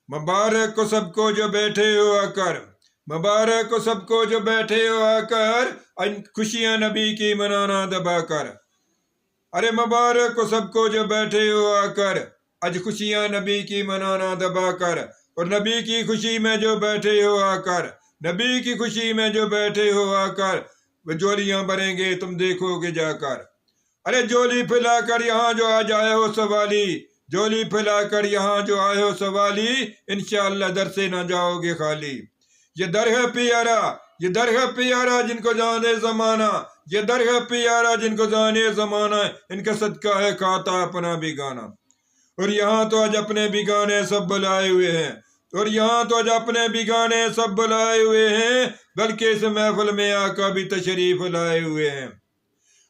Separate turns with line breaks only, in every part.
मुबारक को सबको जो बैठे हो आकर, मुबारक को सबको जो बैठे हो आकर, खुशियां नबी की मनाना दबाकर। अरे मुबारक को सबको जो बैठे हो आकर, आज खुशियां नबी की मनाना दबाकर। और नबी की खुशी में जो बैठे हो आकर, नबी की खुशी में जो बैठे हो आकर, वो जोलियां भरेंगे तुम देखोगे जाकर। अरे जोली फैलाकर यहाँ जो आ जाए हो सवाली, जोली फैलाकर यहाँ जो आए हो सवाली, इंशाअल्लाह दर से ना जाओगे खाली। ये दर है प्यारा, ये दर है प्यारा जिनको जाने जमाना, ये दर है प्यारा जिनको जाने जमाना, इनका सदका है खाता अपना भी गाना। और यहाँ तो आज अपने भी गाने सब बुलाए हुए हैं, और यहाँ तो आज अपने भी गाने सब बुलाए हुए हैं, बल्कि इस महफिल में आका भी तशरीफ लाए हुए हैं।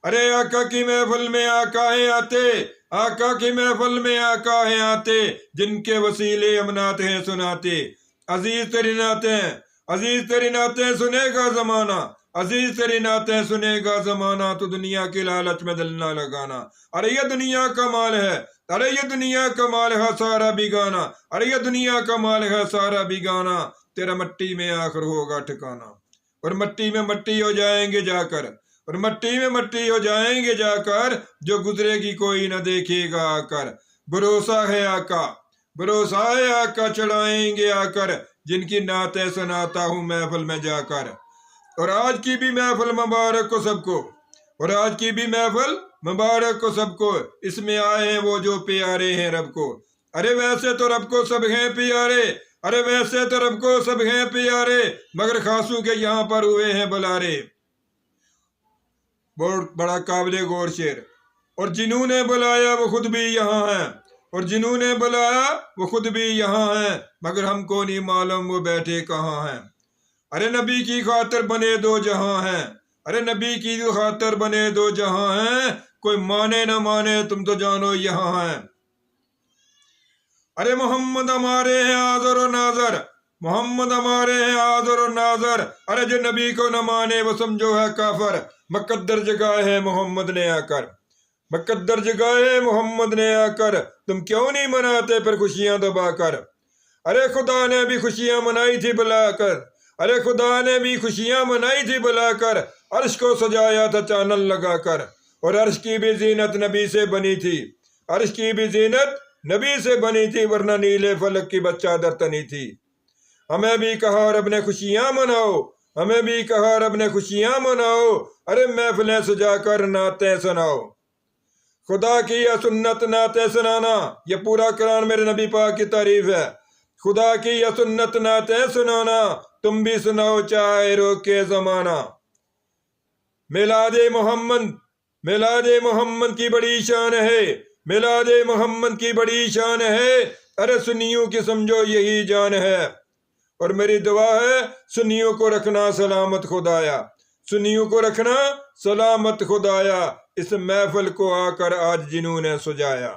अरे आका की महफिल में आका है आते, आका की महफिल में आका है आते, जिनके वसीले हम नाते हैं सुनाते। अजीज तेरी नाते हैं, अजीज तेरी नाते सुनेगा जमाना, अजीज तेरी नाते सुनेगा जमाना, तो दुनिया की लालच में दिल ना लगाना। अरे ये दुनिया का माल है, अरे ये दुनिया का माल है सारा बिगाना, अरे ये दुनिया का माल है सारा बिगाना, तेरा मट्टी में आखिर होगा ठिकाना। और मट्टी में मट्टी हो जाएंगे जाकर, और मट्टी में मट्टी हो जाएंगे जाकर, जो गुजरेगी कोई न देखेगा आकर। भरोसा है आका, भरोसा है आका, चढ़ाएंगे आकर, जिनकी नातें सुनाता हूँ महफिल में जाकर। और आज की भी महफिल मुबारक को सबको, और आज की भी महफिल मुबारक को सबको, इसमें आए हैं वो जो प्यारे हैं रब को। अरे वैसे तो रब को सब हैं प्यारे, अरे वैसे तो रब को सब हैं प्यारे, मगर खासू के यहाँ पर हुए हैं बुलारे। बहुत बड़ा काबिले गौर शेर। और जिन्होंने बुलाया वो खुद भी यहाँ है, और जिन्होंने बुलाया वो खुद भी यहाँ है, मगर हमको नहीं मालूम वो बैठे कहाँ हैं। अरे नबी की खातिर बने दो जहाँ हैं, अरे नबी की खातिर बने दो जहाँ हैं, कोई माने न माने तुम तो जानो यहाँ हैं। अरे मोहम्मद हमारे हैं आज़र और नाज़र, मोहम्मद हमारे हैं आज़र और नाज़र, अरे जो नबी को न माने वो समझो है काफर। मुकद्दर जगह है मोहम्मद ने आकर, मुकद्दर जगह है मोहम्मद ने आकर, तुम क्यों नहीं मनाते फिर खुशियां दबाकर। अरे खुदा ने भी खुशियां मनाई थी बुलाकर, अरे खुदा ने भी खुशियां मनाई थी बुलाकर, अर्श को सजाया था चानन लगाकर। और अर्श की भी जीनत नबी से बनी थी, अर्श की भी जीनत नबी से बनी थी, वरना नीले फलक की बच्चा दर तनी थी। हमें भी कहा रब ने खुशियां मनाओ, हमें भी कहा रब ने खुशियां मनाओ, अरे महफिलें सजाकर नाते सुनाओ। खुदा की यह सुन्नत नाते सुनाना, ये पूरा कुरान मेरे नबी पाक की तारीफ है। खुदा की यह सुन्नत नाते सुनाना, तुम भी सुनाओ चाहे रोके जमाना। मिलादे मोहम्मद, मिलादे मोहम्मद की बड़ी शान है, मिलादे मोहम्मद की बड़ी शान है, अरे सुन्नियों की समझो यही जान है। और मेरी दुआ है सुन्नियों को रखना सलामत खुदाया, सुन्नियों को रखना सलामत खुदाया, इस महफिल को आकर आज जिन्होंने सुझाया।